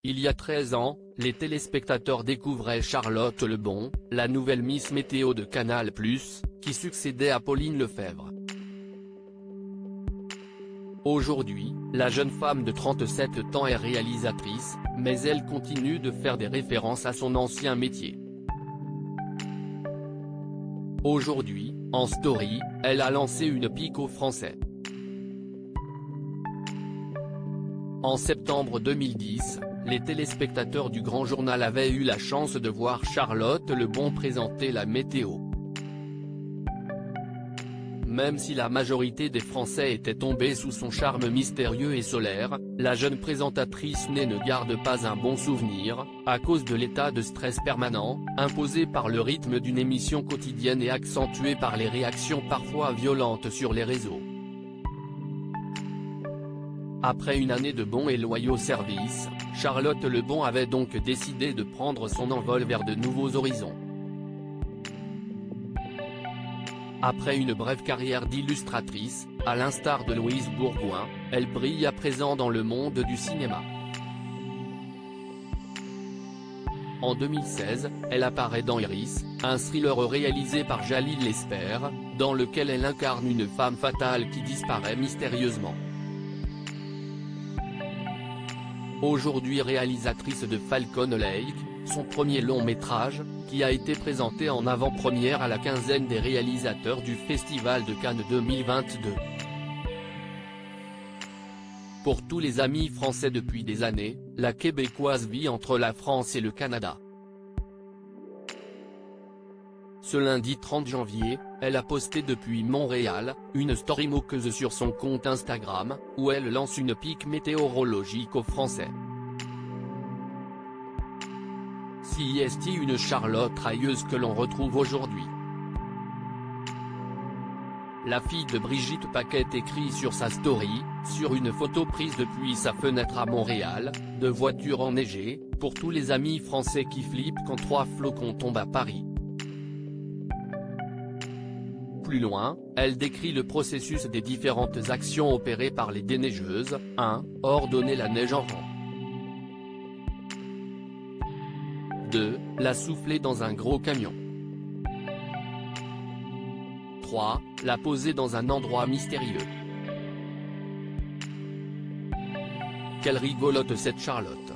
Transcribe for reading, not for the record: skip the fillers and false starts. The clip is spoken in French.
Il y a 13 ans, les téléspectateurs découvraient Charlotte Lebon, la nouvelle Miss Météo de Canal+, qui succédait à Pauline Lefèvre. Aujourd'hui, la jeune femme de 37 ans est réalisatrice, mais elle continue de faire des références à son ancien métier. Aujourd'hui, en story, elle a lancé une pique aux Français. En septembre 2010, les téléspectateurs du Grand Journal avaient eu la chance de voir Charlotte Lebon présenter la météo. Même si la majorité des Français étaient tombés sous son charme mystérieux et solaire, la jeune présentatrice ne garde pas un bon souvenir, à cause de l'état de stress permanent, imposé par le rythme d'une émission quotidienne et accentué par les réactions parfois violentes sur les réseaux. Après une année de bons et loyaux services, Charlotte Lebon avait donc décidé de prendre son envol vers de nouveaux horizons. Après une brève carrière d'illustratrice, à l'instar de Louise Bourgoin, elle brille à présent dans le monde du cinéma. En 2016, elle apparaît dans Iris, un thriller réalisé par Jalil Lesper, dans lequel elle incarne une femme fatale qui disparaît mystérieusement. Aujourd'hui réalisatrice de Falcon Lake, son premier long-métrage, qui a été présenté en avant-première à la quinzaine des réalisateurs du Festival de Cannes 2022. Pour tous les amis français depuis des années, la Québécoise vit entre la France et le Canada. Ce lundi 30 janvier, elle a posté depuis Montréal, une story moqueuse sur son compte Instagram, où elle lance une pique météorologique aux Français. Si est une Charlotte railleuse que l'on retrouve aujourd'hui. La fille de Brigitte Paquette écrit sur sa story, sur une photo prise depuis sa fenêtre à Montréal, de voitures enneigées, pour tous les amis français qui flippent quand 3 flocons tombent à Paris. Plus loin, elle décrit le processus des différentes actions opérées par les déneigeuses. 1. Ordonner la neige en rang. 2. La souffler dans un gros camion. 3. La poser dans un endroit mystérieux. Quelle rigolote cette Charlotte.